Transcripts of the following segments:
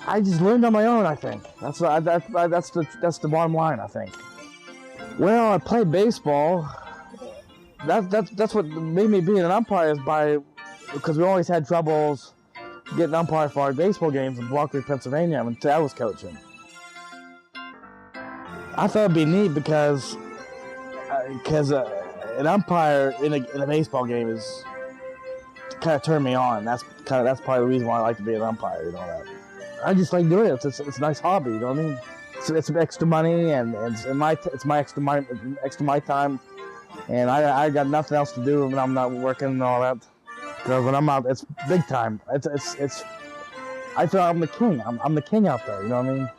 I just learned on my own, I think. That's the bottom line, I think. Well, I played baseball. That's what made me be an umpire, is because we always had troubles getting umpire for our baseball games in Blocker, Pennsylvania, when I was coaching. I thought it'd be neat because an umpire in a baseball game is kind of turned me on. That's probably the reason why I like to be an umpire. You know that. I just like doing it. It's a nice hobby. You know what I mean? It's extra money, and it's my extra my time, and I got nothing else to do when I'm not working and all that. Because when I'm out, it's big time. It's I feel I'm the king. I'm the king out there. You know what I mean?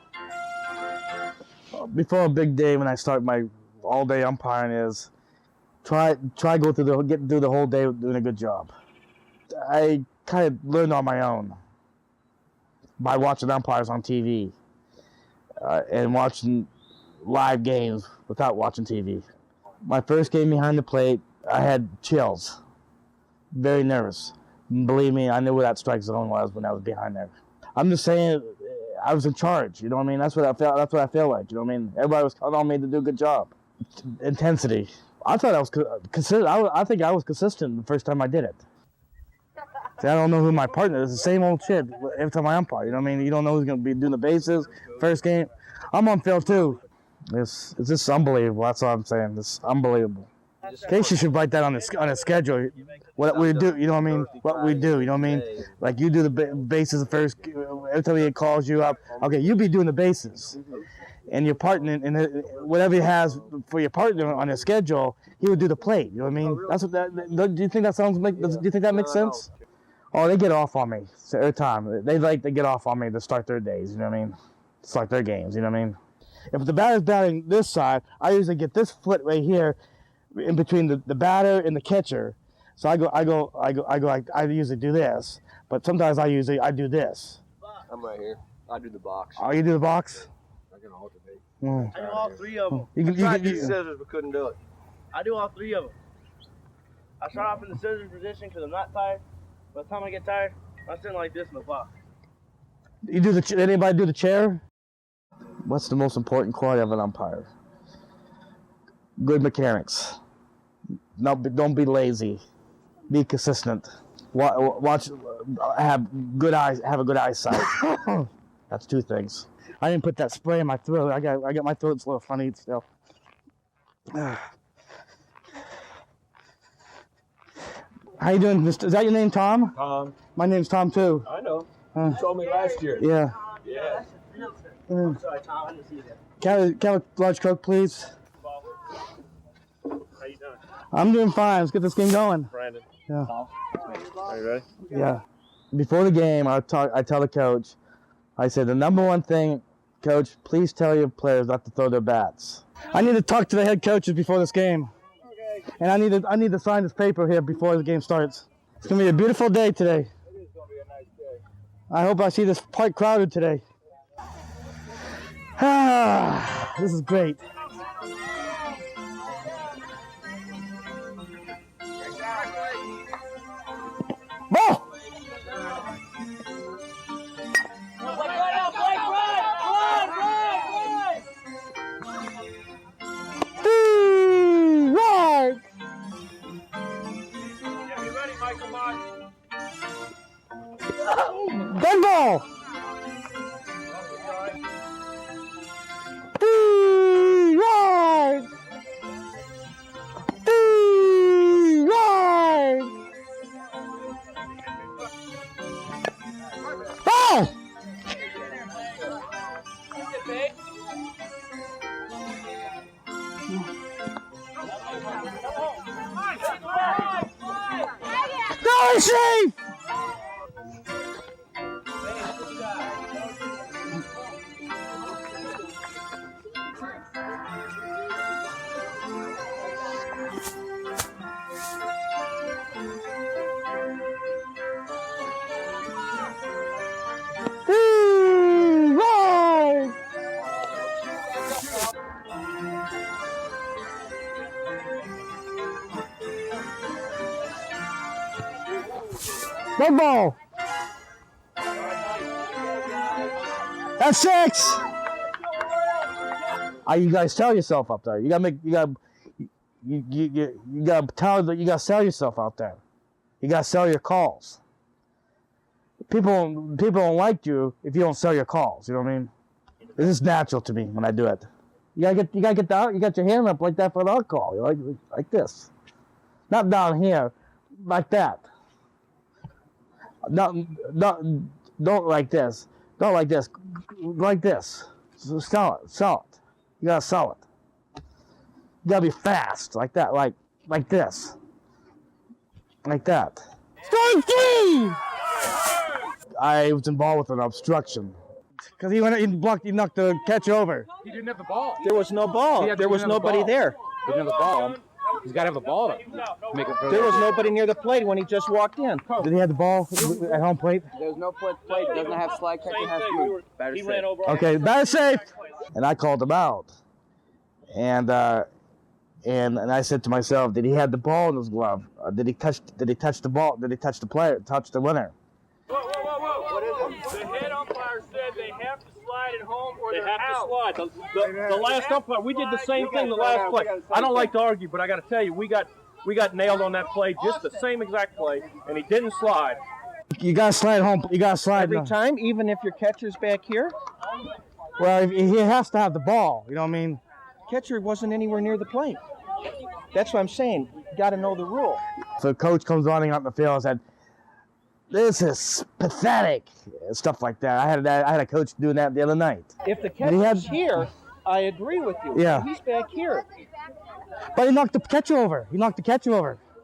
Before a big day, when I start my all-day umpiring, is try get through the whole day doing a good job. I kind of learned on my own by watching umpires on TV and watching live games without watching TV. My first game behind the plate, I had chills. Very nervous. Believe me, I knew where that strike zone was when I was behind there. I'm just saying, I was in charge. You know what I mean? That's what I felt. That's what I feel like. You know what I mean? Everybody was counting on me to do a good job. Intensity. I thought I was consistent. I think I was consistent the first time I did it. See, I don't know who my partner is. It's the same old shit every time I umpire. You know what I mean? You don't know who's going to be doing the bases. First game, I'm on field too. It's just unbelievable. That's all I'm saying. It's unbelievable. Casey should write that on his schedule. What we do, you know what I mean? What we do, you know what I mean? Like you do the bases first. Every time he calls you up, okay, you be doing the bases, and your partner, and whatever he has for your partner on his schedule, he would do the plate. You know what I mean? That's what that. Do you think that do you think that makes sense? Oh, they get off on me every time. They get off on me to start their days. You know what I mean? Start their games. You know what I mean? If the batter's batting this side, I usually get this foot right here, in between the batter and the catcher. So I usually do this, but sometimes I do this. I'm right here. I do the box. Oh, you do the box? I can alternate. I do all three of them. I tried to use scissors, but couldn't do it. I do all three of them. I start off in the scissors position because I'm not tired. By the time I get tired, I'm sitting like this in the box. You do anybody do the chair? What's the most important quality of an umpire? Good mechanics. No, don't be lazy. Be consistent. Watch. Have good eyes. Have a good eyesight. That's two things. I didn't put that spray in my throat. I got my throat's a little funny still. How you doing? Is that your name, Tom? Tom. My name's Tom too. I know. You told me last year. Yeah. Yeah. I'm sorry, Tom. I didn't see that. Can I have a large Coke, please? How you doing? I'm doing fine. Let's get this game going. Brandon. Yeah. Are you ready? Yeah. Before the game, I tell the coach, I said, the number one thing, coach, please tell your players not to throw their bats. I need to talk to the head coaches before this game. Okay. And I need to sign this paper here before the game starts. It's going to be a beautiful day today. It is going to be a nice day. I hope I see this quite crowded today. This is great. Ball! Right! Get me ready, Michael Mark. Dead ball! Right! Right! Ball! No, it's safe! Right! Red ball! That's 6. You guys sell yourself up there. You gotta sell yourself out there. You gotta sell your calls. People don't like you if you don't sell your calls. You know what I mean? This is natural to me when I do it. You gotta get down. You got your hand up like that for the call. You like this, not down here, like that. Don't like this. Don't like this. Like this. So sell it. You gotta sell it. You gotta be fast, like that, like this, like that. Strike 3! I was involved with an obstruction because he knocked the catch over. He didn't have the ball. There was no ball. There was nobody there. He didn't have the ball. He's got to have the ball to make it. There was nobody near the plate when he just walked in. Did he have the ball at home plate? There's no plate. Doesn't have slide catcher. Has food. He ran over. Okay, batter safe. And I called him out. And I said to myself, did he have the ball in his glove? Did he touch the ball? Did he touch the player? Touch the winner? Whoa. What is it? The head umpire said they have to slide it home or they have to slide. The last umpire, we did the same thing the last play. I don't like to argue, but I got to tell you, we got nailed on that play, just the same exact play, and he didn't slide. You got to slide home. You got to slide every time, even if your catcher's back here. Well, he has to have the ball. You know what I mean? Catcher wasn't anywhere near the plate. That's what I'm saying. You got to know the rule. So coach comes running out in the field and said, "This is pathetic," and stuff like that. I had a coach doing that the other night. If the catcher's here, I agree with you. Yeah. He's back here. But he knocked the catcher over.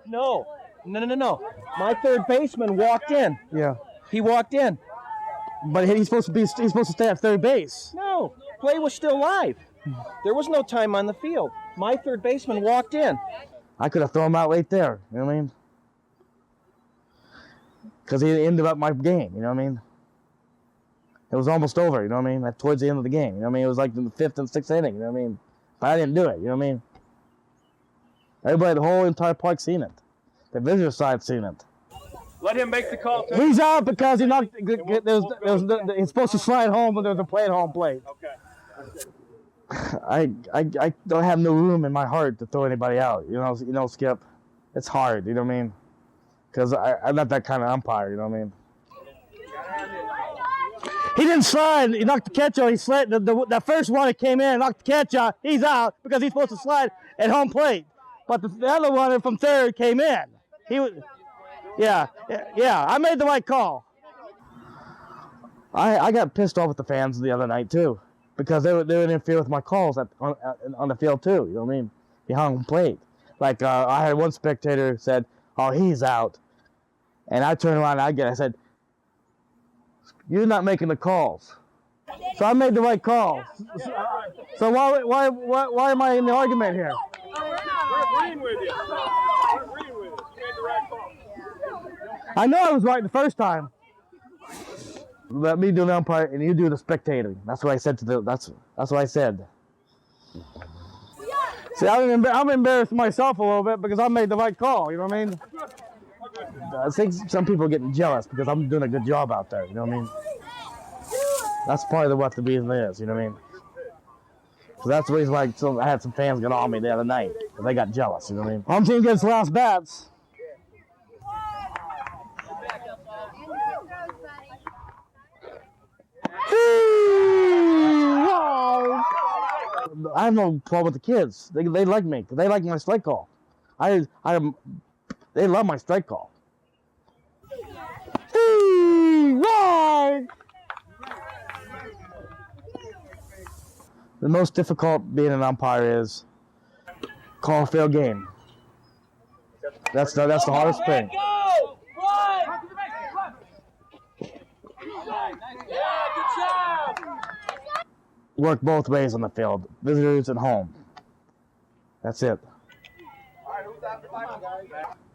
No. My third baseman walked in. Yeah. He walked in. But he's supposed to stay at third base. No. Play was still live. There was no time on the field. My third baseman walked in. I could have thrown him out right there. You know what I mean? Because he ended up my game. You know what I mean? It was almost over. You know what I mean? Towards the end of the game. You know what I mean? It was like in the 5th and 6th inning. You know what I mean? But I didn't do it. You know what I mean? Everybody, the whole entire park seen it. The visitor side seen it. Let him make the call. He's out because he knocked. He's supposed to slide home, but there's a play at home plate. Okay. I don't have no room in my heart to throw anybody out. You know, Skip. It's hard. You know what I mean? Because I'm not that kind of umpire. You know what I mean? He didn't slide. He knocked the catch out. He slid. The first one that came in knocked the catch out. He's out because he's supposed to slide at home plate. But the other one from third came in. He was. Yeah. I made the right call. I got pissed off with the fans the other night too, because they would interfere with my calls on the field too. You know what I mean? Behind home plate. Like I had one spectator said, "Oh, he's out," and I turned around and I said, "You're not making the calls." So I made the right call. So why am I in the argument here? We're agreeing with you. We're agreeing with you. You made the right call. I know I was right the first time. Let me do the umpire and you do the spectating. That's what I said that's what I said. See, I'm embarrassed myself a little bit because I made the right call. You know what I mean? I think some people are getting jealous because I'm doing a good job out there. You know what I mean? That's part of what the reason is. You know what I mean? So that's the reason why I had some fans get on me the other night because they got jealous. You know what I mean? Home team gets last bats. I have no problem with the kids. They like me. They like my strike call. They love my strike call. The most difficult being an umpire is call a fair game. That's the hardest thing. Work both ways on the field, visitors and home. That's it.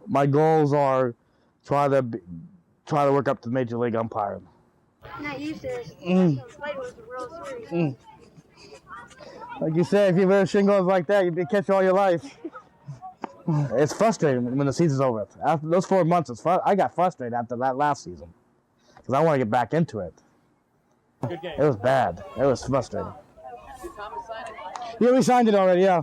My goals are try to work up to Major League umpiring. Not used to this. Fight was the World Series. Like you said, if you wear shingles like that, you'd be catching all your life. It's frustrating when the season's over. After those 4 months, I got frustrated after that last season because I want to get back into it. Good game. It was bad. It was frustrating. Yeah, we signed it already, yeah.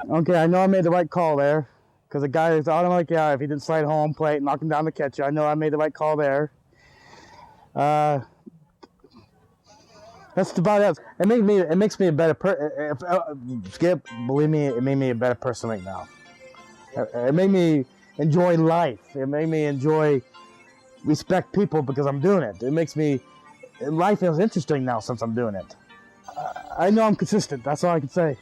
Okay, I know I made the right call there. Because the guy is automatic, yeah, if he didn't slide home plate, knock him down the catcher. I know I made the right call there. That's about it. It makes me a better person. Skip, believe me, it made me a better person right now. It made me enjoy life. It made me respect people because I'm doing it. It makes life is interesting now since I'm doing it. I know I'm consistent. That's all I can say.